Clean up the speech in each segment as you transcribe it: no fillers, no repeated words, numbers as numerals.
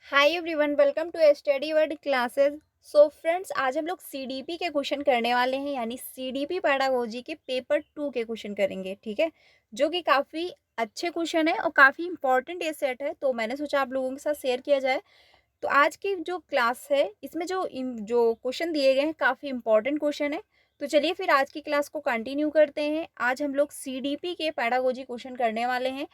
Hi everyone, welcome to study word classes. So friends, आज हम लोग सीडीपी के क्वेश्चन करने वाले हैं, यानी सीडीपी पेडागोजी के पेपर 2 के क्वेश्चन करेंगे। ठीक है, जो कि काफ़ी अच्छे क्वेश्चन है और काफ़ी इंपॉर्टेंट ये सेट है, तो मैंने सोचा आप लोगों के साथ शेयर किया जाए। तो आज की जो क्लास है इसमें जो क्वेश्चन दिए गए हैं काफ़ी इंपॉर्टेंट क्वेश्चन है। तो चलिए फिर आज की क्लास को कंटिन्यू करते हैं। आज हम लोग सीडीपी के पेडागोजी क्वेश्चन करने वाले हैं।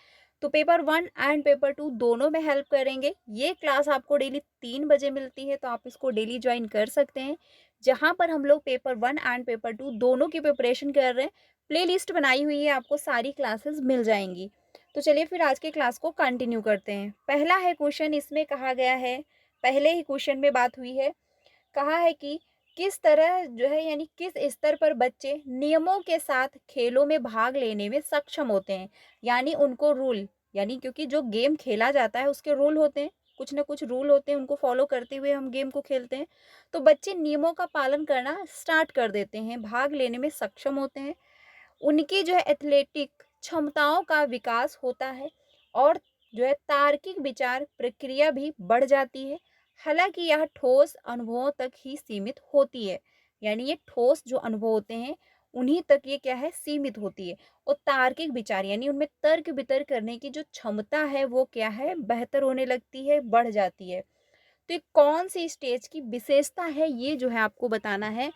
तो पेपर 1 एंड पेपर 2 दोनों में हेल्प करेंगे। ये क्लास आपको डेली 3 बजे मिलती है, तो आप इसको डेली ज्वाइन कर सकते हैं, जहाँ पर हम लोग पेपर 1 एंड पेपर 2 दोनों की प्रिपरेशन कर रहे हैं। प्ले लिस्ट बनाई हुई है, आपको सारी क्लासेस मिल जाएंगी। तो चलिए फिर आज के क्लास को कंटिन्यू करते हैं। पहला है क्वेश्चन, इसमें कहा गया है, पहले ही क्वेश्चन में बात हुई है, कहा है कि किस तरह जो है यानी किस स्तर पर बच्चे नियमों के साथ खेलों में भाग लेने में सक्षम होते हैं। यानी उनको रूल, यानी क्योंकि जो गेम खेला जाता है उसके रूल होते हैं, कुछ ना कुछ रूल होते हैं, उनको फॉलो करते हुए हम गेम को खेलते हैं। तो बच्चे नियमों का पालन करना स्टार्ट कर देते हैं, भाग लेने में सक्षम होते हैं, उनकी जो है एथलेटिक क्षमताओं का विकास होता है, और जो है तार्किक विचार प्रक्रिया भी बढ़ जाती है। हालांकि यह ठोस अनुभवों तक ही सीमित होती है, यानी ये ठोस जो अनुभव होते हैं उन्हीं तक ये क्या है, सीमित होती है। और तार्किक विचार यानी उनमें तर्क वितर्क करने की जो क्षमता है वो क्या है, बेहतर होने लगती है, बढ़ जाती है। तो ये कौन सी स्टेज की विशेषता है, ये जो है आपको बताना है।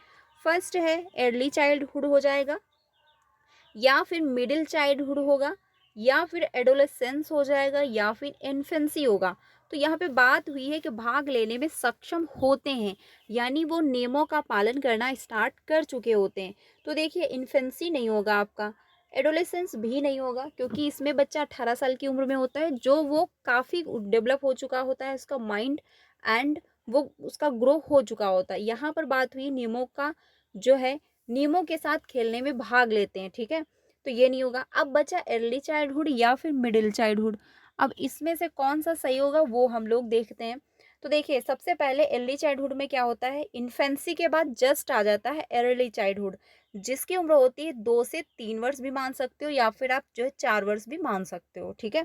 फर्स्ट है अर्ली चाइल्डहुड हो जाएगा, या फिर मिडिल चाइल्डहुड होगा, या फिर एडोलेसेंस हो जाएगा, या फिर इन्फेंसी होगा। तो यहाँ पे बात हुई है कि भाग लेने में सक्षम होते हैं, यानी वो नियमों का पालन करना स्टार्ट कर चुके होते हैं। तो देखिए, इन्फेंसी नहीं होगा आपका, एडोलेसेंस भी नहीं होगा, क्योंकि इसमें बच्चा 18 साल की उम्र में होता है, जो वो काफ़ी डेवलप हो चुका होता है उसका माइंड, एंड वो उसका ग्रो हो चुका होता है। यहाँ पर बात हुई नियमों का, जो है नियमों के साथ खेलने में भाग लेते हैं। ठीक है, तो ये नहीं होगा। अब बचा अर्ली चाइल्डहुड या फिर मिडिल चाइल्डहुड। अब इसमें से कौन सा सही होगा वो हम लोग देखते हैं। तो देखिए, सबसे पहले अर्ली चाइल्डहुड में क्या होता है, इन्फेंसी के बाद जस्ट आ जाता है अर्ली चाइल्डहुड, जिसकी उम्र होती है 2 से 3 वर्ष भी मान सकते हो, या फिर आप जो है 4 वर्ष भी मान सकते हो। ठीक है,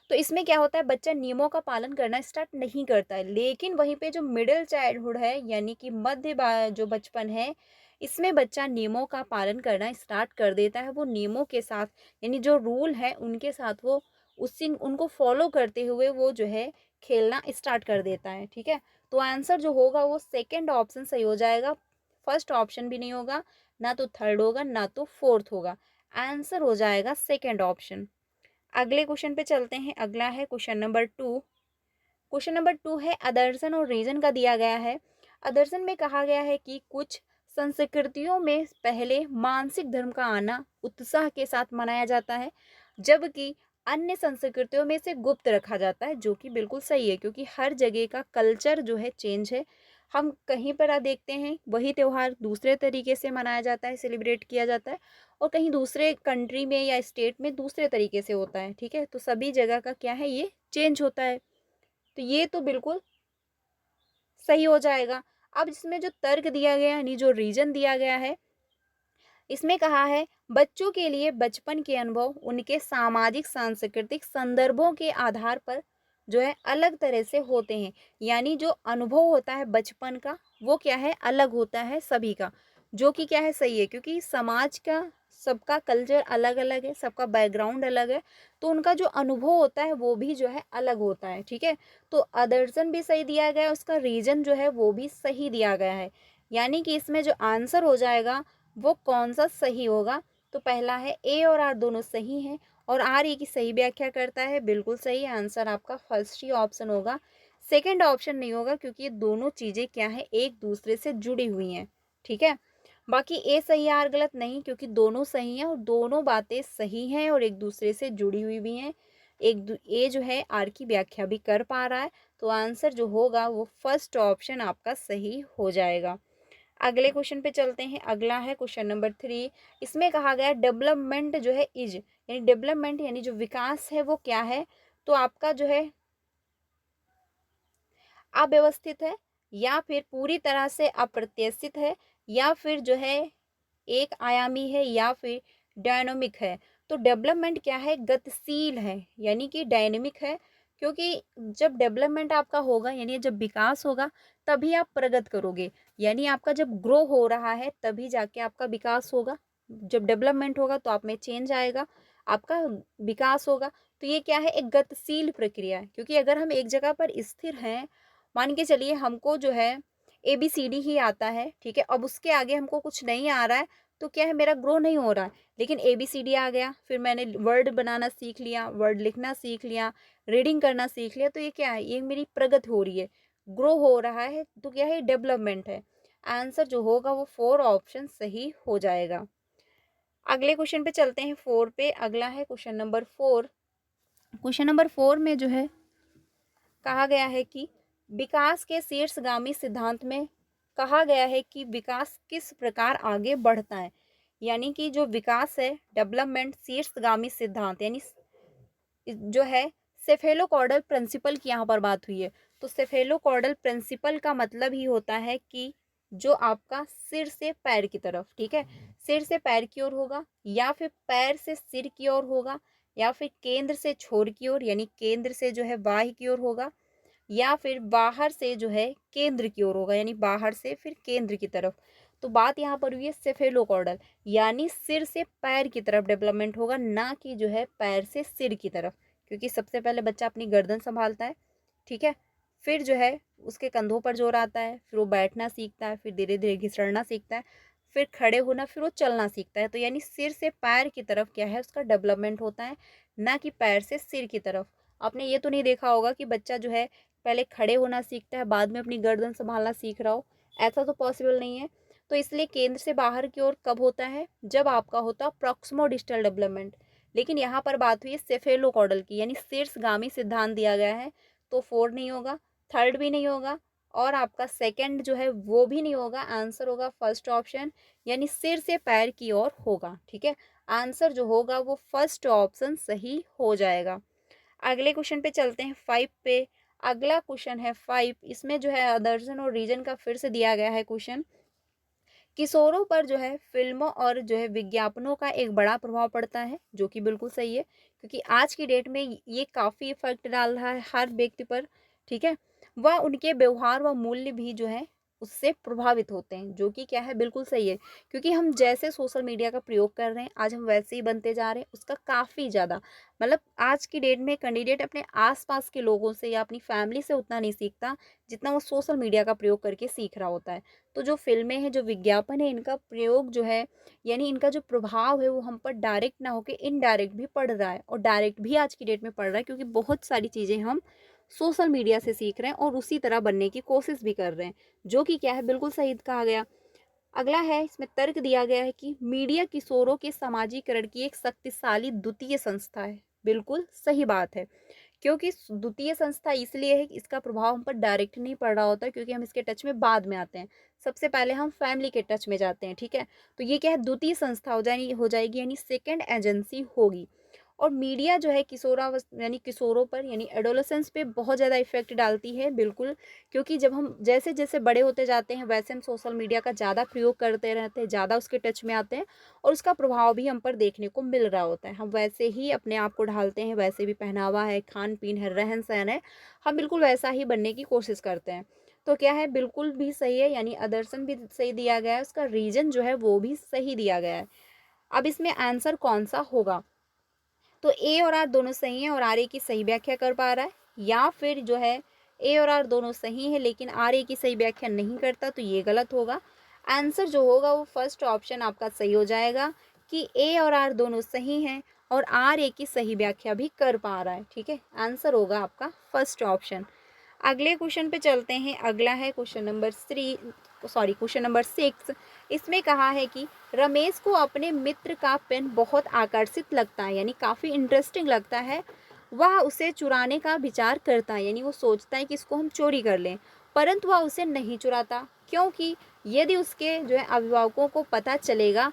तो इसमें क्या होता है, बच्चा नियमों का पालन करना स्टार्ट नहीं करता है। लेकिन वहीं पे जो मिडिल चाइल्डहुड है, यानी कि जो बचपन है, इसमें बच्चा नियमों का पालन करना स्टार्ट कर देता है। वो नियमों के साथ, यानी जो रूल है उनके साथ वो उसी उनको फॉलो करते हुए वो जो है खेलना स्टार्ट कर देता है। ठीक है, तो आंसर जो होगा वो सेकंड ऑप्शन सही हो जाएगा। फर्स्ट ऑप्शन भी नहीं होगा, ना तो थर्ड होगा, ना तो फोर्थ होगा। आंसर हो जाएगा सेकंड ऑप्शन। अगले क्वेश्चन पे चलते हैं। अगला है क्वेश्चन नंबर 2। क्वेश्चन नंबर 2 है अदर्शन और रीजन का दिया गया है। अदर्शन में कहा गया है कि कुछ संस्कृतियों में पहले मानसिक धर्म का आना उत्साह के साथ मनाया जाता है, जबकि अन्य संस्कृतियों में से गुप्त रखा जाता है, जो कि बिल्कुल सही है, क्योंकि हर जगह का कल्चर जो है चेंज है। हम कहीं पर देखते हैं वही त्यौहार दूसरे तरीके से मनाया जाता है, सेलिब्रेट किया जाता है, और कहीं दूसरे कंट्री में या स्टेट में दूसरे तरीके से होता है। ठीक है, तो सभी जगह का क्या है, ये चेंज होता है। तो ये तो बिल्कुल सही हो जाएगा। अब इसमें जो तर्क दिया गया यानी जो रीजन दिया गया है, इसमें कहा है बच्चों के लिए बचपन के अनुभव उनके सामाजिक सांस्कृतिक संदर्भों के आधार पर जो है अलग तरह से होते हैं। यानी जो अनुभव होता है बचपन का वो क्या है, अलग होता है सभी का, जो कि क्या है, सही है, क्योंकि समाज का सबका कल्चर अलग अलग है, सबका बैकग्राउंड अलग है, तो उनका जो अनुभव होता है वो भी जो है अलग होता है। ठीक है, तो अदर्शन भी सही दिया गया है, उसका रीजन जो है वो भी सही दिया गया है। यानी कि इसमें जो आंसर हो जाएगा वो कौन सा सही होगा। तो पहला है ए और आर दोनों सही हैं, और आर ए की सही व्याख्या करता है, बिल्कुल सही। आंसर आपका फर्स्ट ही ऑप्शन होगा, सेकंड ऑप्शन नहीं होगा, क्योंकि ये दोनों चीज़ें क्या है, एक दूसरे से जुड़ी हुई हैं। ठीक है, बाकी ए सही है आर गलत नहीं, क्योंकि दोनों सही हैं और दोनों बातें सही हैं और एक दूसरे से जुड़ी हुई भी हैं। ए जो है आर की व्याख्या भी कर पा रहा है, तो आंसर जो होगा वो फर्स्ट ऑप्शन आपका सही हो जाएगा। अगले क्वेश्चन पे चलते हैं। अगला है क्वेश्चन नंबर 3। इसमें कहा गया डेवलपमेंट जो है इज, यानी डेवलपमेंट यानी जो विकास है वो क्या है। तो आपका जो है अव्यवस्थित है, या फिर पूरी तरह से अप्रत्याशित है, या फिर जो है एक आयामी है, या फिर डायनामिक है। तो डेवलपमेंट क्या है, गतिशील है, यानी कि डायनेमिक है। क्योंकि जब डेवलपमेंट आपका होगा यानी जब विकास होगा तभी आप प्रगत करोगे, यानी आपका जब ग्रो हो रहा है तभी जाके आपका विकास होगा। जब डेवलपमेंट होगा तो आप में चेंज आएगा, आपका विकास होगा। तो ये क्या है, एक गतिशील प्रक्रिया है, क्योंकि अगर हम एक जगह पर स्थिर हैं, मान के चलिए हमको जो है ABCD ही आता है, ठीक है, अब उसके आगे हमको कुछ नहीं आ रहा है, तो क्या है, मेरा ग्रो नहीं हो रहा है। लेकिन ABCD आ गया, फिर मैंने वर्ड बनाना सीख लिया, वर्ड लिखना सीख लिया, रीडिंग करना सीख लिया, तो ये क्या है, ये मेरी प्रगति हो रही है, ग्रो हो रहा है, तो क्या है, डेवलपमेंट है। आंसर जो होगा वो 4 ऑप्शन सही हो जाएगा। अगले क्वेश्चन पे चलते हैं, 4 पे। अगला है क्वेश्चन नंबर 4। क्वेश्चन नंबर 4 में जो है कहा गया है कि विकास के शीर्षगामी सिद्धांत में कहा गया है कि विकास किस प्रकार आगे बढ़ता है। यानी कि जो विकास है, डेवलपमेंट, शीर्षगामी सिद्धांत यानी जो है सेफेलोकॉर्डल प्रिंसिपल की यहाँ पर बात हुई है। तो सेफेलोकॉर्डल प्रिंसिपल का मतलब ही होता है कि जो आपका सिर से पैर की तरफ, ठीक है, सिर से पैर की ओर होगा, या फिर पैर से सिर की ओर होगा, या फिर केंद्र से छोर की ओर यानी केंद्र से जो है बाह्य की ओर होगा, या फिर बाहर से जो है केंद्र की ओर होगा यानी बाहर से फिर केंद्र की तरफ। तो बात यहाँ पर हुई है सेफेलोकॉर्डल, यानी सिर से पैर की तरफ डेवलपमेंट होगा, ना कि जो है पैर से सिर की तरफ, क्योंकि सबसे पहले बच्चा अपनी गर्दन संभालता है, ठीक है, फिर जो है उसके कंधों पर जोर आता है, फिर वो बैठना सीखता है, फिर धीरे धीरे घिसड़ना सीखता है, फिर खड़े होना, फिर वो चलना सीखता है। तो यानी सिर से पैर की तरफ क्या है, उसका डेवलपमेंट होता है, ना कि पैर से सिर की तरफ। आपने ये तो नहीं देखा होगा कि बच्चा जो है पहले खड़े होना सीखता है, बाद में अपनी गर्दन संभालना सीख रहा हो, ऐसा तो पॉसिबल नहीं है। तो इसलिए केंद्र से बाहर की ओर कब होता है, जब आपका होता प्रॉक्सिमो डिस्टल डेवलपमेंट। लेकिन यहाँ पर बात हुई सेफेलोकॉर्डल की, यानी शीर्षगामी सिद्धांत दिया गया है, तो 4 नहीं होगा, थर्ड भी नहीं होगा, और आपका सेकंड जो है वो भी नहीं होगा। आंसर होगा फर्स्ट ऑप्शन, यानी सिर से पैर की ओर होगा, ठीक है। आंसर जो होगा वो फर्स्ट ऑप्शन सही हो जाएगा। अगले क्वेश्चन पे चलते हैं, 5 पे। अगला क्वेश्चन है 5, इसमें जो है अदर्शन और रीजन का फिर से दिया गया है क्वेश्चन। किशोरों पर जो है फिल्मों और जो है विज्ञापनों का एक बड़ा प्रभाव पड़ता है, जो कि बिल्कुल सही है, क्योंकि आज की डेट में ये काफ़ी इफेक्ट डाल रहा है हर व्यक्ति पर, ठीक है। वह उनके व्यवहार व मूल्य भी जो है उससे प्रभावित होते हैं, जो कि क्या है, बिल्कुल सही है, क्योंकि हम जैसे सोशल मीडिया का प्रयोग कर रहे हैं आज हम वैसे ही बनते जा रहे हैं, उसका काफ़ी ज़्यादा मतलब आज की डेट में कैंडिडेट अपने आसपास के लोगों से या अपनी फैमिली से उतना नहीं सीखता जितना वो सोशल मीडिया का प्रयोग करके सीख रहा होता है। तो जो फ़िल्में हैं, जो विज्ञापन है, इनका प्रयोग जो है यानी इनका जो प्रभाव है वो हम पर डायरेक्ट ना होके इनडायरेक्ट भी पड़ रहा है, और डायरेक्ट भी आज की डेट में पड़ रहा है, क्योंकि बहुत सारी चीज़ें हम सोशल मीडिया से सीख रहे हैं और उसी तरह बनने की कोशिश भी कर रहे हैं, जो कि क्या है, बिल्कुल सही कहा गया। अगला है, इसमें तर्क दिया गया है कि मीडिया किशोरों के समाजीकरण की एक शक्तिशाली द्वितीय संस्था है। बिल्कुल सही बात है, क्योंकि द्वितीय संस्था इसलिए है कि इसका प्रभाव हम पर डायरेक्ट नहीं पड़ रहा होता है, क्योंकि हम इसके टच में बाद में आते हैं, सबसे पहले हम फैमिली के टच में जाते हैं, ठीक है। तो ये क्या है, द्वितीय संस्था हो जाएगी यानी सेकेंड एजेंसी होगी। और मीडिया जो है किशोरावस्था यानी किशोरों पर यानी एडोलेसेंस पे बहुत ज़्यादा इफेक्ट डालती है, बिल्कुल, क्योंकि जब हम जैसे जैसे बड़े होते जाते हैं वैसे हम सोशल मीडिया का ज़्यादा प्रयोग करते रहते हैं, ज़्यादा उसके टच में आते हैं, और उसका प्रभाव भी हम पर देखने को मिल रहा होता है। हम वैसे ही अपने आप को ढालते हैं, वैसे भी पहनावा है, खान पीन है, रहन सहन है, हम बिल्कुल वैसा ही बनने की कोशिश करते हैं। तो क्या है, बिल्कुल भी सही है, यानी आदर्शन भी सही दिया गया है, उसका रीजन जो है वो भी सही दिया गया है। अब इसमें आंसर कौन सा होगा, तो ए और आर दोनों सही हैं और आर ए की सही व्याख्या कर पा रहा है, या फिर जो है ए और आर दोनों सही हैं लेकिन आर ए की सही व्याख्या नहीं करता, तो ये गलत होगा। आंसर जो होगा वो फर्स्ट ऑप्शन आपका सही हो जाएगा कि ए और आर दोनों सही हैं और आर ए की सही व्याख्या भी कर पा रहा है, ठीक है। आंसर होगा आपका फर्स्ट ऑप्शन। अगले क्वेश्चन पे चलते हैं, अगला है क्वेश्चन नंबर 6। इसमें कहा है कि रमेश को अपने मित्र का पेन बहुत आकर्षित लगता है, यानी काफ़ी इंटरेस्टिंग लगता है, वह उसे चुराने का विचार करता है, यानी वो सोचता है कि इसको हम चोरी कर लें, परंतु वह उसे नहीं चुराता, क्योंकि यदि उसके जो है अभिभावकों को पता चलेगा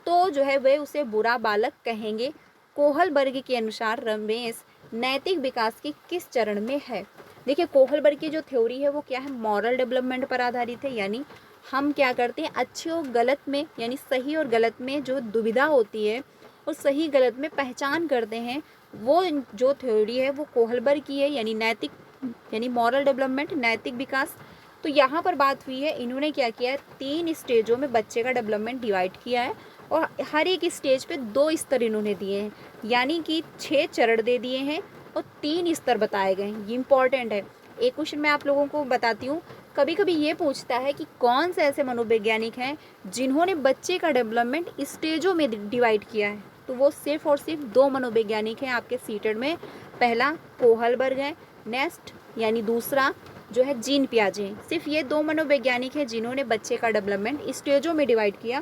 तो जो है वे उसे बुरा बालक कहेंगे। कोहलबर्ग के अनुसार रमेश नैतिक विकास की किस चरण में है। देखिए, कोहलबर्ग की जो थ्योरी है वो क्या है, मॉरल डेवलपमेंट पर आधारित है, यानी हम क्या करते हैं, अच्छे और गलत में यानी सही और गलत में जो दुविधा होती है और सही गलत में पहचान करते हैं, वो जो थ्योरी है वो कोहलबर्ग की है, यानी नैतिक यानी मॉरल डेवलपमेंट, नैतिक विकास। तो यहाँ पर बात हुई है, इन्होंने क्या किया है, 3 स्टेजों में बच्चे का डेवलपमेंट डिवाइड किया है और हर एक स्टेज पे 2 स्तर इन्होंने दिए हैं, यानी कि 6 चरण दे दिए हैं और 3 स्तर बताए गए हैं। ये इंपॉर्टेंट है। एक क्वेश्चन मैं आप लोगों को बताती हूँ, कभी कभी ये पूछता है कि कौन से ऐसे मनोवैज्ञानिक हैं जिन्होंने बच्चे का डेवलपमेंट स्टेजों में डिवाइड किया है। तो वो सिर्फ और सिर्फ 2 मनोवैज्ञानिक हैं आपके सीटेड में। पहला कोहलबर्ग है, नेक्स्ट यानी दूसरा जो है जीन पियाजे हैं। सिर्फ ये 2 मनोवैज्ञानिक हैं जिन्होंने बच्चे का डेवलपमेंट स्टेजों में डिवाइड किया।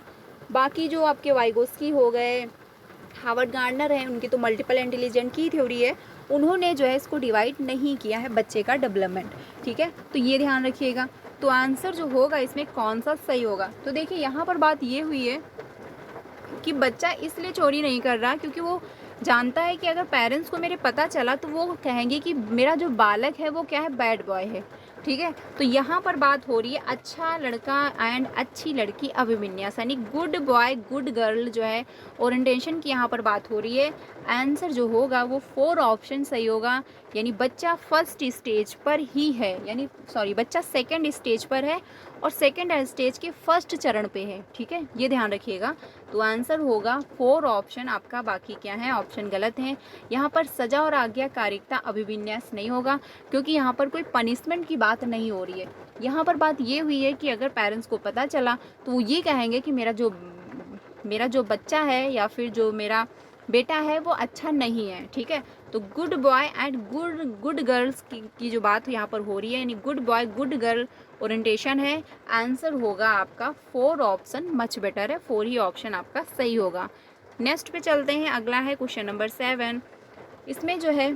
बाकी जो आपके वाइगोस्की हो गए, हार्वर्ड गार्डनर हैं, उनकी तो मल्टीपल इंटेलिजेंट की थ्योरी है, उन्होंने जो है इसको डिवाइड नहीं किया है बच्चे का डेवलपमेंट। ठीक है, तो ये ध्यान रखिएगा। तो आंसर जो होगा इसमें कौन सा सही होगा, तो देखिए यहाँ पर बात ये हुई है कि बच्चा इसलिए चोरी नहीं कर रहा क्योंकि वो जानता है कि अगर पेरेंट्स को मेरे पता चला तो वो कहेंगे कि मेरा जो बालक है वो क्या है, बैड बॉय है। ठीक है, तो यहाँ पर बात हो रही है अच्छा लड़का एंड अच्छी लड़की अभिविन्यास, यानी गुड बॉय गुड गर्ल जो है ओरिएंटेशन की यहाँ पर बात हो रही है। आंसर जो होगा वो 4 ऑप्शन सही होगा, यानी बच्चा फर्स्ट स्टेज पर ही है, यानी सॉरी बच्चा सेकंड स्टेज पर है और सेकंड स्टेज के फर्स्ट चरण पे है। ठीक है, ये ध्यान रखिएगा। तो आंसर होगा 4 ऑप्शन आपका, बाकी क्या है ऑप्शन गलत हैं। यहाँ पर सजा और आज्ञाकारिता अभिविन्यास नहीं होगा क्योंकि यहाँ पर कोई पनिशमेंट की बात नहीं हो रही है। यहाँ पर बात ये हुई है कि अगर पेरेंट्स को पता चला तो वो ये कहेंगे कि मेरा जो बच्चा है या फिर जो मेरा बेटा है वो अच्छा नहीं है। ठीक है, तो good boy and good girls की जो बात यहाँ पर हो रही है, यानी good boy good girl orientation है। आंसर होगा आपका 4 ऑप्शन मच बेटर है, 4 ही ऑप्शन आपका सही होगा। नेक्स्ट पे चलते हैं, अगला है क्वेश्चन नंबर 7। इसमें जो है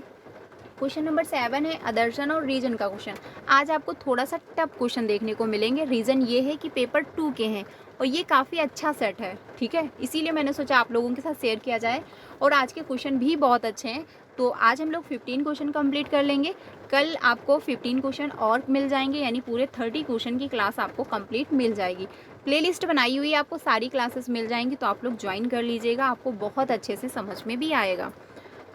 क्वेश्चन नंबर 7 है आदर्शन और रीजन का क्वेश्चन। आज आपको थोड़ा सा टफ क्वेश्चन देखने को मिलेंगे। रीज़न ये है कि पेपर 2 के हैं और ये काफ़ी अच्छा सेट है। ठीक है, इसीलिए मैंने सोचा आप लोगों के साथ शेयर किया जाए और आज के क्वेश्चन भी बहुत अच्छे हैं। तो आज हम लोग 15 क्वेश्चन कंप्लीट कर लेंगे, कल आपको 15 क्वेश्चन और मिल जाएंगे, यानी पूरे 30 क्वेश्चन की क्लास आपको कंप्लीट मिल जाएगी। प्लेलिस्ट बनाई हुई है, आपको सारी क्लासेस मिल जाएंगी, तो आप लोग ज्वाइन कर लीजिएगा, आपको बहुत अच्छे से समझ में भी आएगा।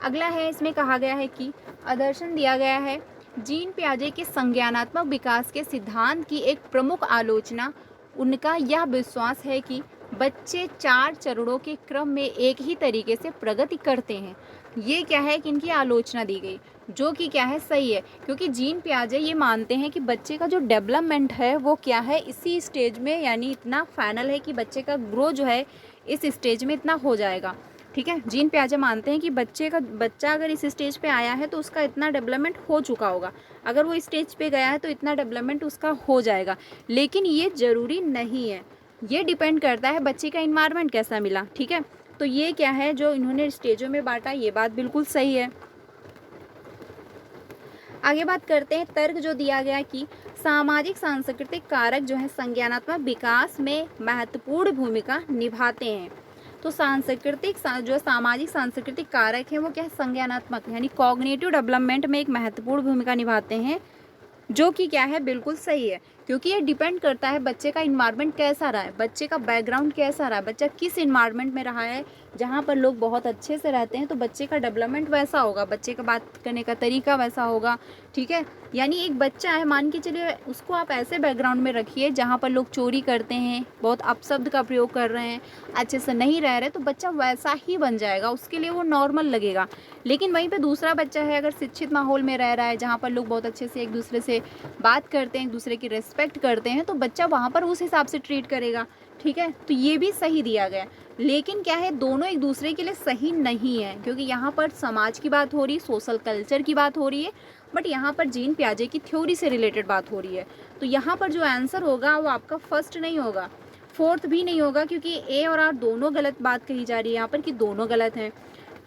अगला है, इसमें कहा गया है कि आदर्शन दिया गया है, जीन पियाजे के संज्ञानात्मक विकास के सिद्धांत की एक प्रमुख आलोचना उनका यह विश्वास है कि बच्चे 4 चरणों के क्रम में एक ही तरीके से प्रगति करते हैं। ये क्या है कि इनकी आलोचना दी गई, जो कि क्या है सही है, क्योंकि जीन पियाजे ये मानते हैं कि बच्चे का जो डेवलपमेंट है वो क्या है इसी स्टेज में, यानी इतना फाइनल है कि बच्चे का ग्रो जो है इस स्टेज में इतना हो जाएगा। ठीक है, जीन पियाजे मानते हैं कि बच्चा अगर इस स्टेज पे आया है तो उसका इतना डेवलपमेंट हो चुका होगा, अगर वो स्टेज पे गया है तो इतना डेवलपमेंट उसका हो जाएगा। लेकिन ये ज़रूरी नहीं है, ये डिपेंड करता है बच्चे का इन्वायरमेंट कैसा मिला। ठीक है, तो ये क्या है जो इन्होंने स्टेजों में बांटा, ये बात बिल्कुल सही है। आगे बात करते हैं, तर्क जो दिया गया कि सामाजिक सांस्कृतिक कारक जो है संज्ञानात्मक विकास में महत्वपूर्ण भूमिका निभाते हैं। तो जो सामाजिक सांस्कृतिक कारक हैं वो क्या है, संज्ञानात्मक यानी कॉग्निटिव डेवलपमेंट में एक महत्वपूर्ण भूमिका निभाते हैं, जो कि क्या है बिल्कुल सही है, क्योंकि ये डिपेंड करता है बच्चे का इन्वायरमेंट कैसा रहा है, बच्चे का बैकग्राउंड कैसा रहा है, बच्चा किस इन्वायरमेंट में रहा है, जहाँ पर लोग बहुत अच्छे से रहते हैं तो बच्चे का डेवलपमेंट वैसा होगा, बच्चे का बात करने का तरीका वैसा होगा। ठीक है, यानी एक बच्चा है, मान के चलिए उसको आप ऐसे बैकग्राउंड में रखिए जहाँ पर लोग चोरी करते हैं, बहुत अपशब्द का प्रयोग कर रहे हैं, अच्छे से नहीं रह रहे, तो बच्चा वैसा ही बन जाएगा, उसके लिए वो नॉर्मल लगेगा। लेकिन वहीं पे दूसरा बच्चा है, अगर शिक्षित माहौल में रह रहा है जहाँ पर लोग बहुत अच्छे से एक दूसरे से बात करते हैं, एक दूसरे की रिस्पेक्ट करते हैं, तो बच्चा वहाँ पर उस हिसाब से ट्रीट करेगा। ठीक है, तो ये भी सही दिया गया। लेकिन क्या है, दोनों एक दूसरे के लिए सही नहीं है, क्योंकि यहाँ पर समाज की बात हो रही है, सोशल कल्चर की बात हो रही है, बट यहाँ पर जीन पियाजे की थ्योरी से रिलेटेड बात हो रही है। तो यहाँ पर जो आंसर होगा वो आपका फर्स्ट नहीं होगा, फोर्थ भी नहीं होगा, क्योंकि ए और आर दोनों गलत बात कही जा रही है यहाँ पर कि दोनों गलत हैं।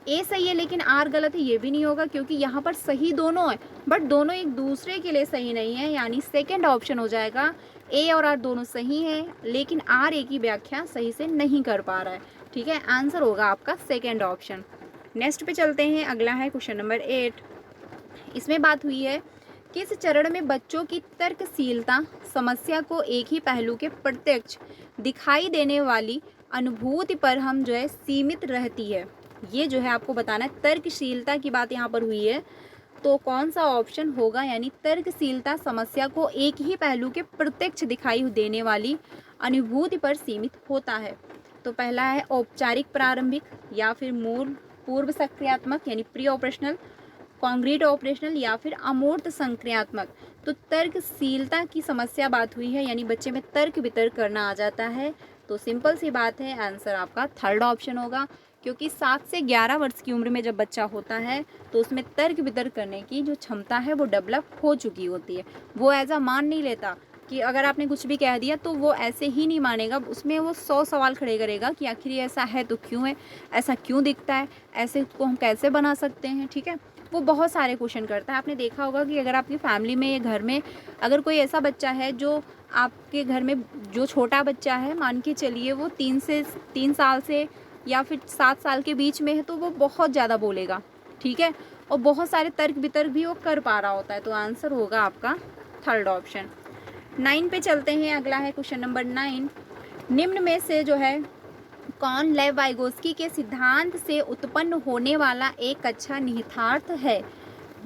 ए सही है लेकिन आर गलत है, ये भी नहीं होगा, क्योंकि यहाँ पर सही दोनों है बट दोनों एक दूसरे के लिए सही नहीं है, यानी सेकंड ऑप्शन हो जाएगा। ए और आर दोनों सही हैं लेकिन आर ए की व्याख्या सही से नहीं कर पा रहा है। ठीक है, आंसर होगा आपका सेकंड ऑप्शन। नेक्स्ट पे चलते हैं, अगला है क्वेश्चन नंबर 8। इसमें बात हुई है, किस चरण में बच्चों की तर्कशीलता समस्या को एक ही पहलू के प्रत्यक्ष दिखाई देने वाली अनुभूति पर हम जो है सीमित रहती है। ये जो है आपको बताना है। तर्कशीलता की बात यहाँ पर हुई है, तो कौन सा ऑप्शन होगा, यानी तर्कशीलता समस्या को एक ही पहलू के प्रत्यक्ष दिखाई देने वाली अनुभूति पर सीमित होता है। तो पहला है औपचारिक प्रारंभिक, या फिर मूल पूर्व सक्रियात्मक यानी प्री ऑपरेशनल, कॉन्क्रीट ऑपरेशनल, या फिर अमूर्त संक्रियात्मक। तो तर्कशीलता की समस्या बात हुई है, यानी बच्चे में तर्क वितर्क करना आ जाता है। तो सिंपल सी बात है, आंसर आपका थर्ड ऑप्शन होगा, क्योंकि 7 से 11 वर्ष की उम्र में जब बच्चा होता है तो उसमें तर्क वितर्क करने की जो क्षमता है वो डेवलप हो चुकी होती है। वो ऐसा मान नहीं लेता कि अगर आपने कुछ भी कह दिया तो वो ऐसे ही नहीं मानेगा, उसमें वो 100 सवाल खड़े करेगा कि आखिर ये ऐसा है तो क्यों है, ऐसा क्यों दिखता है, ऐसे को हम कैसे बना सकते हैं। ठीक है, वो बहुत सारे क्वेश्चन करता है। आपने देखा होगा कि अगर आपकी फैमिली में या घर में अगर कोई ऐसा बच्चा है जो आपके घर में जो छोटा बच्चा है, मान के चलिए वो 3 साल से या फिर 7 साल के बीच में है, तो वो बहुत ज़्यादा बोलेगा। ठीक है, और बहुत सारे तर्क वितर्क भी वो कर पा रहा होता है। तो आंसर होगा आपका थर्ड ऑप्शन। 9 पे चलते हैं। अगला है क्वेश्चन नंबर 9। निम्न में से जो है कौन लेव वाइगोस्की के सिद्धांत से उत्पन्न होने वाला एक अच्छा निहितार्थ है।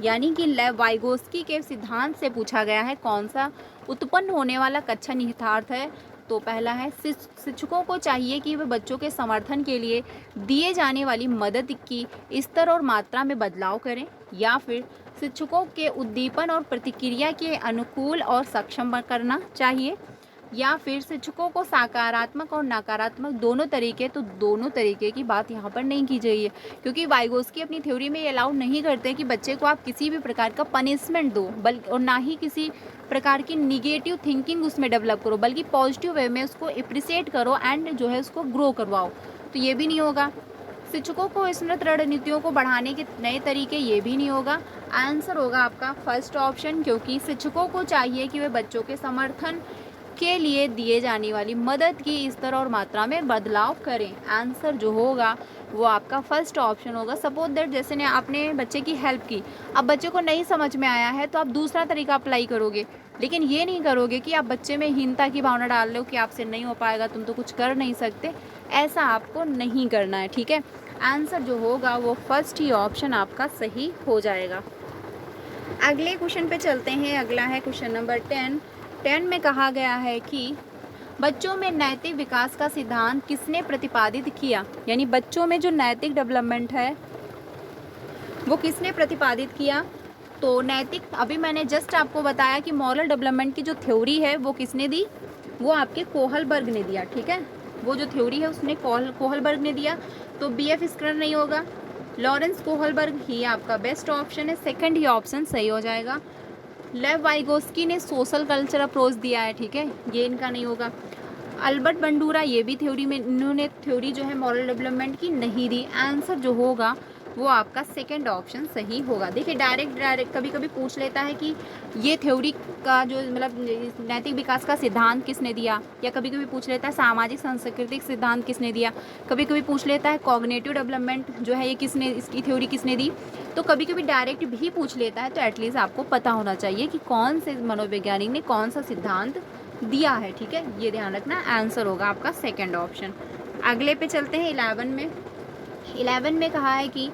यानी कि लेव वाइगोस्की के सिद्धांत से पूछा गया है कौन सा उत्पन्न होने वाला अच्छा निहितार्थ है। तो पहला है शिक्षकों को चाहिए कि वे बच्चों के समर्थन के लिए दिए जाने वाली मदद की स्तर और मात्रा में बदलाव करें, या फिर शिक्षकों के उद्दीपन और प्रतिक्रिया के अनुकूल और सक्षम करना चाहिए, या फिर शिक्षकों को सकारात्मक और नकारात्मक दोनों तरीके। तो दोनों तरीके की बात यहाँ पर नहीं की जाइए, क्योंकि वाइगोस्की अपनी थ्योरी में ये अलाउ नहीं करते कि बच्चे को आप किसी भी प्रकार का पनिशमेंट दो, बल्कि और ना ही किसी प्रकार की निगेटिव थिंकिंग उसमें डेवलप करो, बल्कि पॉजिटिव वे में उसको अप्रिसिएट करो एंड जो है उसको ग्रो करवाओ। तो ये भी नहीं होगा। शिक्षकों को स्मृति रणनीतियों को बढ़ाने के नए तरीके, ये भी नहीं होगा। आंसर होगा आपका फर्स्ट ऑप्शन, क्योंकि शिक्षकों को चाहिए कि वे बच्चों के समर्थन के लिए दिए जाने वाली मदद की स्तर और मात्रा में बदलाव करें। आंसर जो होगा वो आपका फर्स्ट ऑप्शन होगा। सपोज दैट जैसे ने आपने बच्चे की हेल्प की, अब बच्चे को नहीं समझ में आया है तो आप दूसरा तरीका अप्लाई करोगे, लेकिन ये नहीं करोगे कि आप बच्चे में हीनता की भावना डाल रहे हो कि आपसे नहीं हो पाएगा, तुम तो कुछ कर नहीं सकते। ऐसा आपको नहीं करना है। ठीक है, आंसर जो होगा वो फर्स्ट ही ऑप्शन आपका सही हो जाएगा। अगले क्वेश्चन पे चलते हैं। अगला है क्वेश्चन नंबर 10 में कहा गया है कि बच्चों में नैतिक विकास का सिद्धांत किसने प्रतिपादित किया। यानी बच्चों में जो नैतिक डेवलपमेंट है वो किसने प्रतिपादित किया। तो नैतिक, अभी मैंने जस्ट आपको बताया कि मॉरल डेवलपमेंट की जो थ्योरी है वो किसने दी, वो आपके कोहलबर्ग ने दिया। ठीक है, वो जो थ्योरी है उसने कोहलबर्ग ने दिया। तो BF स्किनर नहीं होगा, लॉरेंस कोहलबर्ग ही आपका बेस्ट ऑप्शन है। सेकंड ही ऑप्शन सही हो जाएगा। लेव वाइगोस्की ने सोशल कल्चर अप्रोच दिया है। ठीक है, ये इनका नहीं होगा। अल्बर्ट बंडूरा, ये भी थ्योरी में, इन्होंने थ्योरी जो है मॉरल डेवलपमेंट की नहीं दी। आंसर जो होगा वो आपका सेकंड ऑप्शन सही होगा। देखिए डायरेक्ट कभी कभी पूछ लेता है कि ये थ्योरी का जो मतलब नैतिक विकास का सिद्धांत किसने दिया, या कभी कभी पूछ लेता है सामाजिक सांस्कृतिक सिद्धांत किसने दिया, कभी कभी पूछ लेता है कॉग्निटिव डेवलपमेंट जो है ये किसने, इसकी थ्योरी किसने दी। तो कभी कभी डायरेक्ट भी पूछ लेता है, तो एटलीस्ट आपको पता होना चाहिए कि कौन से मनोवैज्ञानिक ने कौन सा सिद्धांत दिया है। ठीक है, ये ध्यान रखना। आंसर होगा आपका सेकंड ऑप्शन। अगले पे चलते हैं 11 में। 11 में कहा है कि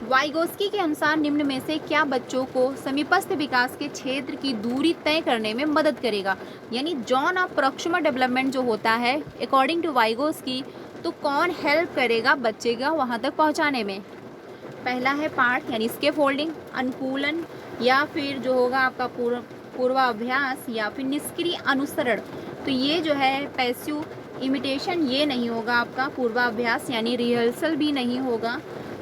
वाइगोस्की के अनुसार निम्न में से क्या बच्चों को समीपस्थ विकास के क्षेत्र की दूरी तय करने में मदद करेगा। यानी जोन ऑफ प्रॉक्सिमल डेवलपमेंट जो होता है अकॉर्डिंग टू वाइगोस्की, तो कौन हेल्प करेगा बच्चे का वहाँ तक पहुँचाने में। पहला है पाठ यानी स्कैफोल्डिंग, अनुकूलन, या फिर जो होगा आपका पूर्वाभ्यास, या फिर निष्क्रिय अनुसरण। तो ये जो है पैसिव इमिटेशन, ये नहीं होगा आपका पूर्वाभ्यास, यानी रिहर्सल भी नहीं होगा।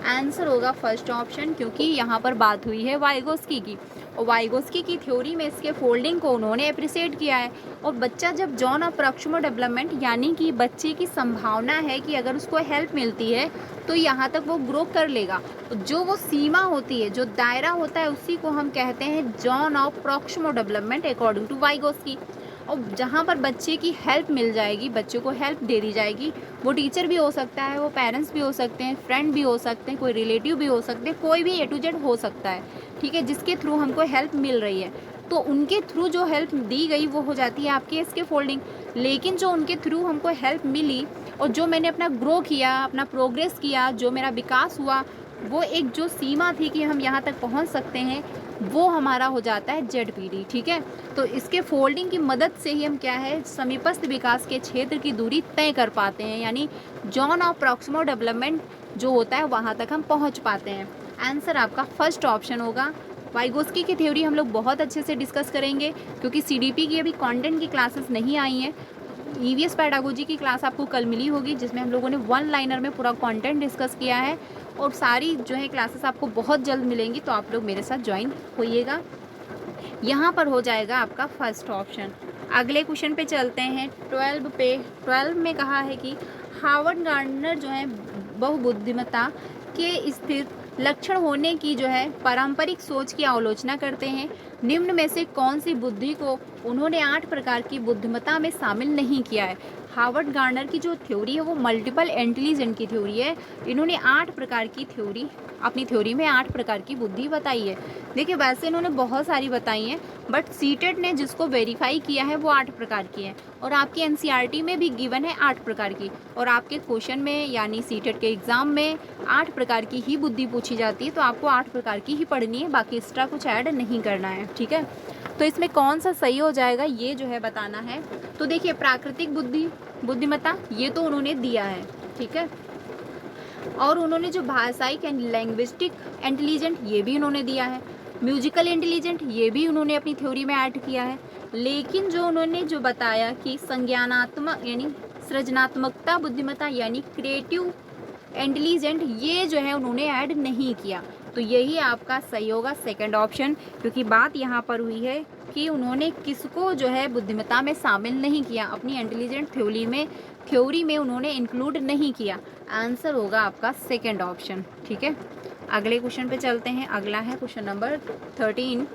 आंसर होगा फर्स्ट ऑप्शन, क्योंकि यहाँ पर बात हुई है वाइगोस्की की, और वाइगोस्की की थ्योरी में इसके फोल्डिंग को उन्होंने अप्रिशिएट किया है। और बच्चा जब जोन ऑफ प्रॉक्सिमल डेवलपमेंट, यानी कि बच्चे की संभावना है कि अगर उसको हेल्प मिलती है तो यहाँ तक वो ग्रो कर लेगा। तो जो वो सीमा होती है, जो दायरा होता है, उसी को हम कहते हैं zone of proximal development according to Vygotsky. और जहाँ पर बच्चे की हेल्प मिल जाएगी, बच्चे को हेल्प दे दी जाएगी, वो टीचर भी हो सकता है, वो पेरेंट्स भी हो सकते हैं, फ्रेंड भी हो सकते हैं, कोई रिलेटिव भी हो सकते हैं, कोई भी A to Z हो सकता है। ठीक है, जिसके थ्रू हमको हेल्प मिल रही है, तो उनके थ्रू जो हेल्प दी गई वो हो जाती है आपकी इसके फोल्डिंग। लेकिन जो उनके थ्रू हमको हेल्प मिली और जो मैंने अपना ग्रो किया, अपना प्रोग्रेस किया, जो मेरा विकास हुआ, वो एक जो सीमा थी कि हम यहाँ तक पहुँच सकते हैं, वो हमारा हो जाता है ZPD, ठीक है। तो इसके फोल्डिंग की मदद से ही हम क्या है, समीपस्थ विकास के क्षेत्र की दूरी तय कर पाते हैं, यानी जोन ऑफ प्रॉक्सिमल डेवलपमेंट जो होता है वहाँ तक हम पहुँच पाते हैं। आंसर आपका फर्स्ट ऑप्शन होगा। वाइगोस्की की थ्योरी हम लोग बहुत अच्छे से डिस्कस करेंगे, क्योंकि CDP की अभी कंटेंट की क्लासेस नहीं आई हैं। EVS पैडागोजी की क्लास आपको कल मिली होगी, जिसमें हम लोगों ने वन लाइनर में पूरा कंटेंट डिस्कस किया है, और सारी जो है क्लासेस आपको बहुत जल्द मिलेंगी, तो आप लोग मेरे साथ ज्वाइन होइएगा। यहाँ पर हो जाएगा आपका फर्स्ट ऑप्शन। अगले क्वेश्चन पे चलते हैं 12 पे। 12 में कहा है कि हार्वर्ड गार्डनर जो है बहुबुद्धिमत्ता के स्थिर लक्षण होने की जो है पारंपरिक सोच की आलोचना करते हैं। निम्न में से कौन सी बुद्धि को उन्होंने 8 प्रकार की बुद्धिमत्ता में शामिल नहीं किया है। हार्वर्ड गार्डनर की जो थ्योरी है वो मल्टीपल इंटेलिजेंट की थ्योरी है। इन्होंने 8 प्रकार की थ्योरी, अपनी थ्योरी में 8 प्रकार की बुद्धि बताई है। देखिए वैसे इन्होंने बहुत सारी बताई हैं, बट सीटेट ने जिसको वेरीफाई किया है वो 8 प्रकार की है, और आपकी NCERT में भी गिवन है 8 प्रकार की, और आपके क्वेश्चन में यानी सीटेट के एग्जाम में 8 प्रकार की ही बुद्धि पूछी जाती है, तो आपको 8 प्रकार की ही पढ़नी है, बाकी एक्स्ट्रा कुछ ऐड नहीं करना है, ठीक है। तो इसमें कौन सा सही हो जाएगा ये जो है बताना है। तो देखिए प्राकृतिक बुद्धिमत्ता ये तो उन्होंने दिया है, ठीक है, और उन्होंने जो भाषाई एंड लैंग्विस्टिक इंटेलिजेंट ये भी उन्होंने दिया है। म्यूजिकल इंटेलिजेंट ये भी उन्होंने अपनी थ्योरी में ऐड किया है। लेकिन जो उन्होंने जो बताया कि संज्ञानात्मक यानी सृजनात्मकता बुद्धिमत्ता यानी क्रिएटिव इंटेलिजेंट, ये जो है उन्होंने ऐड नहीं किया। तो यही आपका सही होगा सेकंड ऑप्शन, क्योंकि बात यहाँ पर हुई है कि उन्होंने किसको जो है बुद्धिमत्ता में शामिल नहीं किया, अपनी इंटेलिजेंट थ्योरी में उन्होंने इंक्लूड नहीं किया। आंसर होगा आपका सेकंड ऑप्शन, ठीक है। अगले क्वेश्चन पे चलते हैं। अगला है क्वेश्चन नंबर 13।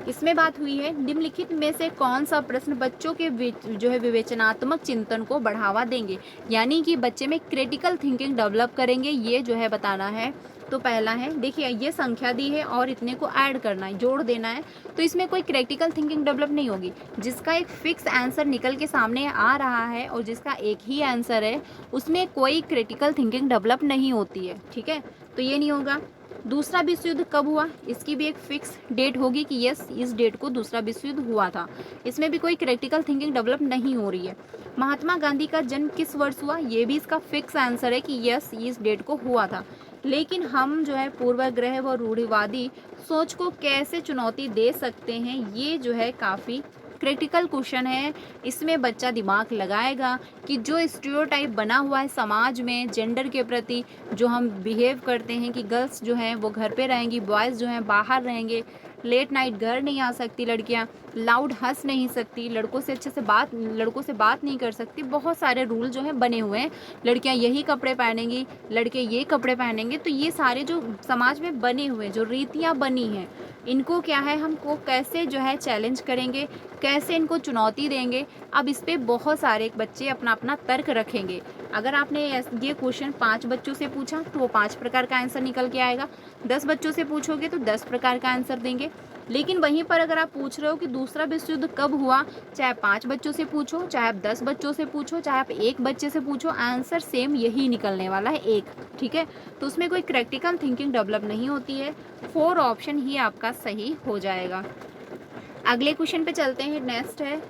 इसमें बात हुई है निम्नलिखित में से कौन सा प्रश्न बच्चों के जो है विवेचनात्मक चिंतन को बढ़ावा देंगे, यानी कि बच्चे में क्रिटिकल थिंकिंग डेवलप करेंगे, ये जो है बताना है। तो पहला है, देखिए ये संख्या दी है और इतने को ऐड करना है, जोड़ देना है, तो इसमें कोई क्रिटिकल थिंकिंग डेवलप नहीं होगी। जिसका एक फिक्स आंसर निकल के सामने आ रहा है और जिसका एक ही आंसर है, उसमें कोई क्रिटिकल थिंकिंग डेवलप नहीं होती है, ठीक है, तो ये नहीं होगा। दूसरा विश्व युद्ध कब हुआ, इसकी भी एक फिक्स डेट होगी कि यस इस डेट को दूसरा विश्व युद्ध हुआ था, इसमें भी कोई क्रिटिकल थिंकिंग डेवलप नहीं हो रही है। महात्मा गांधी का जन्म किस वर्ष हुआ, ये भी इसका फिक्स आंसर है कि यस इस डेट को हुआ था। लेकिन हम जो है पूर्वाग्रह व रूढ़िवादी सोच को कैसे चुनौती दे सकते हैं, ये जो है काफ़ी क्रिटिकल क्वेश्चन है। इसमें बच्चा दिमाग लगाएगा कि जो स्टीरियोटाइप बना हुआ है समाज में जेंडर के प्रति, जो हम बिहेव करते हैं कि गर्ल्स जो हैं वो घर पे रहेंगी, बॉयज़ जो हैं बाहर रहेंगे, लेट नाइट घर नहीं आ सकती लड़कियां, लाउड हंस नहीं सकती, लड़कों से बात नहीं कर सकती, बहुत सारे रूल जो हैं बने हुए हैं। लड़कियां यही कपड़े पहनेंगी, लड़के ये कपड़े पहनेंगे, तो ये सारे जो समाज में बने हुए जो रीतियां बनी हैं, इनको क्या है हमको कैसे जो है चैलेंज करेंगे, कैसे इनको चुनौती देंगे। अब इस पर बहुत सारे बच्चे अपना अपना तर्क रखेंगे। अगर आपने ये क्वेश्चन 5 बच्चों से पूछा तो वो 5 प्रकार का आंसर निकल के आएगा, 10 बच्चों से पूछोगे तो 10 प्रकार का आंसर देंगे। लेकिन वहीं पर अगर आप पूछ रहे हो कि दूसरा विश्व युद्ध कब हुआ, चाहे 5 बच्चों से पूछो, चाहे आप 10 बच्चों से पूछो, चाहे आप 1 बच्चे से पूछो, आंसर सेम यही निकलने वाला है, एक, ठीक है। तो उसमें कोई क्रिटिकल थिंकिंग डेवलप नहीं होती है। 4 ऑप्शन ही आपका सही हो जाएगा। अगले क्वेश्चन पे चलते हैं। नेक्स्ट है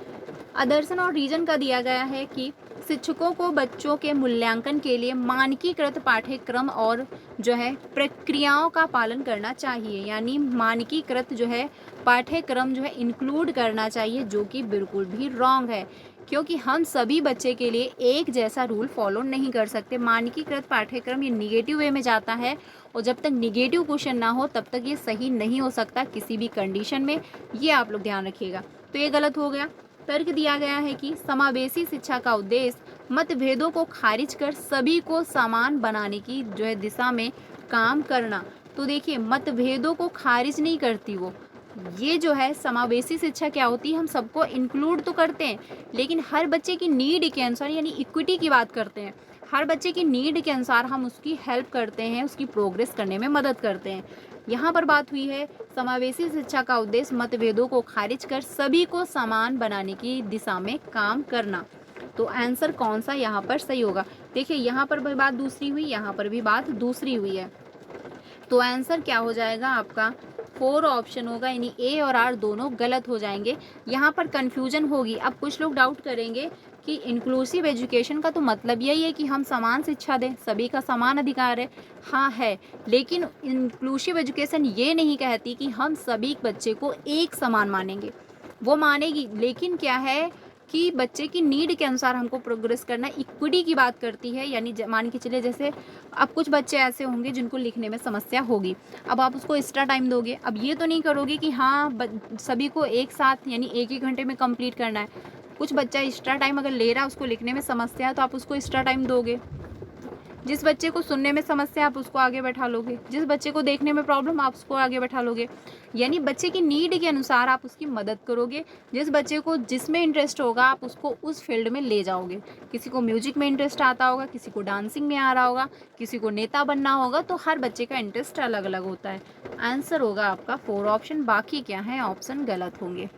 अदर्शन और रीजन का दिया गया है कि शिक्षकों को बच्चों के मूल्यांकन के लिए मानकीकृत पाठ्यक्रम और जो है प्रक्रियाओं का पालन करना चाहिए, यानी मानकीकृत जो है पाठ्यक्रम जो है इंक्लूड करना चाहिए, जो कि बिल्कुल भी रॉन्ग है, क्योंकि हम सभी बच्चे के लिए एक जैसा रूल फॉलो नहीं कर सकते। मानकीकृत पाठ्यक्रम ये निगेटिव वे में जाता है, और जब तक निगेटिव क्वेश्चन ना हो तब तक ये सही नहीं हो सकता किसी भी कंडीशन में, ये आप लोग ध्यान रखिएगा। तो ये गलत हो गया। तर्क दिया गया है कि समावेशी शिक्षा का उद्देश्य मतभेदों को खारिज कर सभी को समान बनाने की जो है दिशा में काम करना। तो देखिए मतभेदों को खारिज नहीं करती वो, ये जो है समावेशी शिक्षा क्या होती है, हम सबको इंक्लूड तो करते हैं, लेकिन हर बच्चे की नीड के अनुसार, यानी इक्विटी की बात करते हैं, हर बच्चे की नीड के अनुसार हम उसकी हेल्प करते हैं, उसकी प्रोग्रेस करने में मदद करते हैं। यहाँ पर बात हुई है समावेशी शिक्षा का उद्देश्य मतभेदों को खारिज कर सभी को समान बनाने की दिशा में काम करना। तो आंसर कौन सा यहाँ पर सही होगा? देखिए यहाँ पर भी बात दूसरी हुई, यहाँ पर भी बात दूसरी हुई है, तो आंसर क्या हो जाएगा आपका? 4 ऑप्शन होगा, यानी ए और आर दोनों गलत हो जाएंगे। यहाँ पर कन्फ्यूजन होगी। अब कुछ लोग डाउट करेंगे कि इंक्लूसिव एजुकेशन का तो मतलब यही है कि हम समान शिक्षा दें, सभी का समान अधिकार है। हाँ है, लेकिन इंक्लूसिव एजुकेशन ये नहीं कहती कि हम सभी बच्चे को एक समान मानेंगे, वो मानेगी, लेकिन क्या है कि बच्चे की नीड के अनुसार हमको प्रोग्रेस करना। इक्विटी की बात करती है, यानी मान के चलिए जैसे अब कुछ बच्चे ऐसे होंगे जिनको लिखने में समस्या होगी, अब आप उसको एक्स्ट्रा टाइम दोगे। अब ये तो नहीं करोगे कि हाँ सभी को एक साथ यानी एक ही घंटे में कंप्लीट करना है। कुछ बच्चा एक्स्ट्रा टाइम अगर ले रहा है, उसको लिखने में समस्या है, तो आप उसको एक्स्ट्रा टाइम दोगे। जिस बच्चे को सुनने में समस्या आप उसको आगे बैठा लोगे, जिस बच्चे को देखने में प्रॉब्लम आप उसको आगे बैठा लोगे, यानी बच्चे की नीड के अनुसार आप उसकी मदद करोगे। जिस बच्चे को जिसमें इंटरेस्ट होगा आप उसको उस फील्ड में ले जाओगे। किसी को म्यूजिक में इंटरेस्ट आता होगा, किसी को डांसिंग में आ रहा होगा, किसी को नेता बनना होगा, तो हर बच्चे का इंटरेस्ट अलग अलग होता है। आंसर होगा आपका 4 ऑप्शन, बाकी क्या है ऑप्शन गलत होंगे।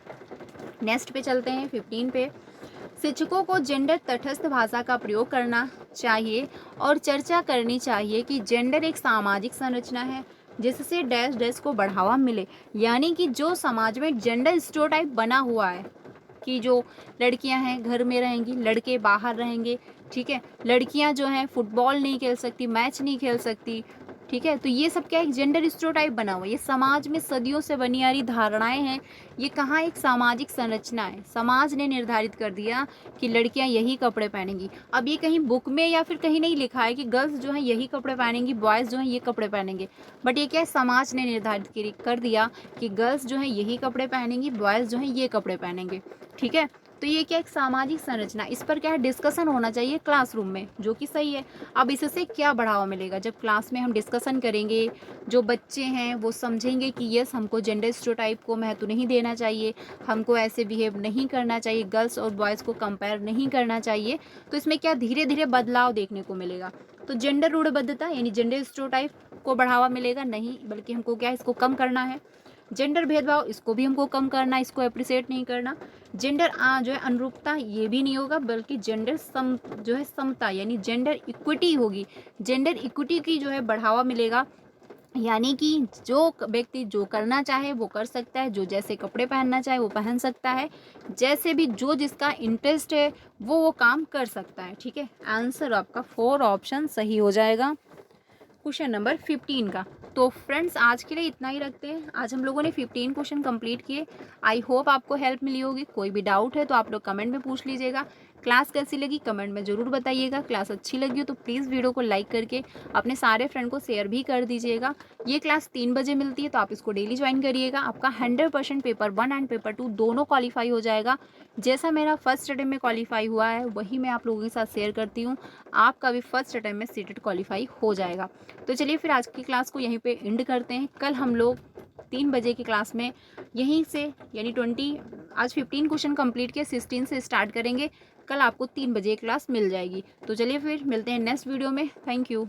नेक्स्ट पे चलते हैं 15 पे। शिक्षकों को जेंडर तटस्थ भाषा का प्रयोग करना चाहिए और चर्चा करनी चाहिए कि जेंडर एक सामाजिक संरचना है जिससे डैश डैश को बढ़ावा मिले, यानी कि जो समाज में जेंडर स्टेरियोटाइप बना हुआ है कि जो लड़कियां हैं घर में रहेंगी, लड़के बाहर रहेंगे, ठीक है, लड़कियां जो हैं फुटबॉल नहीं खेल सकती, मैच नहीं खेल सकती, ठीक है, तो ये सब क्या एक जेंडर स्टेरियोटाइप बना हुआ है। ये समाज में सदियों से बनी आ रही धारणाएं हैं। ये कहाँ एक सामाजिक संरचना है, समाज ने निर्धारित कर दिया कि लड़कियां यही कपड़े पहनेंगी। अब ये कहीं बुक में या फिर कहीं नहीं लिखा है कि गर्ल्स जो है यही कपड़े पहनेंगी, बॉयज़ जो है ये कपड़े पहनेंगे, बट ये क्या है समाज ने निर्धारित कर दिया कि गर्ल्स जो है यही कपड़े पहनेंगी, बॉयज़ जो है ये कपड़े पहनेंगे, ठीक है। तो ये क्या एक सामाजिक संरचना, इस पर क्या है डिस्कशन होना चाहिए क्लासरूम में, जो कि सही है। अब इससे क्या बढ़ावा मिलेगा? जब क्लास में हम डिस्कशन करेंगे, जो बच्चे हैं वो समझेंगे कि यस हमको जेंडर स्टेरियोटाइप को महत्व नहीं देना चाहिए, हमको ऐसे बिहेव नहीं करना चाहिए, गर्ल्स और बॉयज़ को कंपेयर नहीं करना चाहिए, तो इसमें क्या धीरे धीरे बदलाव देखने को मिलेगा। तो जेंडर रूढ़िबद्धता यानी जेंडर स्टेरियोटाइप को बढ़ावा मिलेगा नहीं, बल्कि हमको क्या इसको कम करना है। जेंडर भेदभाव इसको भी हमको कम करना, इसको अप्रिशिएट नहीं करना। जेंडर जो है अनुरूपता ये भी नहीं होगा, बल्कि जेंडर जो है समता यानी जेंडर इक्विटी होगी। जेंडर इक्विटी की जो है बढ़ावा मिलेगा, यानी कि जो व्यक्ति जो करना चाहे वो कर सकता है, जो जैसे कपड़े पहनना चाहे वो पहन सकता है, जैसे भी जो जिसका इंटरेस्ट है वो काम कर सकता है, ठीक है। आंसर आपका 4 ऑप्शन सही हो जाएगा क्वेश्चन नंबर 15 का। तो फ्रेंड्स आज के लिए इतना ही रखते हैं। आज हम लोगों ने 15 क्वेश्चन कंप्लीट किए। आई होप आपको हेल्प मिली होगी। कोई भी डाउट है तो आप लोग कमेंट में पूछ लीजिएगा। क्लास कैसी लगी कमेंट में ज़रूर बताइएगा। क्लास अच्छी लगी हो तो प्लीज़ वीडियो को लाइक करके अपने सारे फ्रेंड को शेयर भी कर दीजिएगा। ये क्लास 3 बजे मिलती है तो आप इसको डेली ज्वाइन करिएगा। आपका 100% पेपर 1 एंड पेपर 2 दोनों क्वालिफाई हो जाएगा। जैसा मेरा फर्स्ट अटेम्प्ट में क्वालिफाई हुआ है वही मैं आप लोगों के साथ शेयर करती हूँ। आपका भी फर्स्ट अटेम्प्ट में सीटेट क्वालिफाई हो जाएगा। तो चलिए फिर आज की क्लास को यहीं पे एंड करते हैं। कल हम लोग 3 बजे की क्लास में यहीं से यानी 15 क्वेश्चन कंप्लीट किए, 16 से स्टार्ट करेंगे। कल आपको 3 बजे क्लास मिल जाएगी। तो चलिए फिर मिलते हैं नेक्स्ट वीडियो में। Thank you.